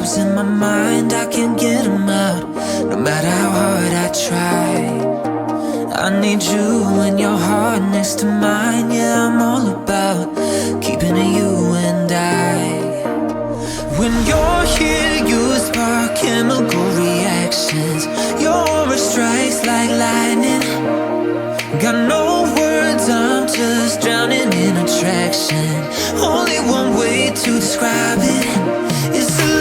cobwebs in my mind, I can't get them out, no matter how hard I try. I need you and your heart next to mine. Yeah, I'm all about keeping it you and I. When you're here, you spark chemical reactions. Your aura strikes like lightning. Got no words, I'm just drowning in attraction. Only one way to describe it is to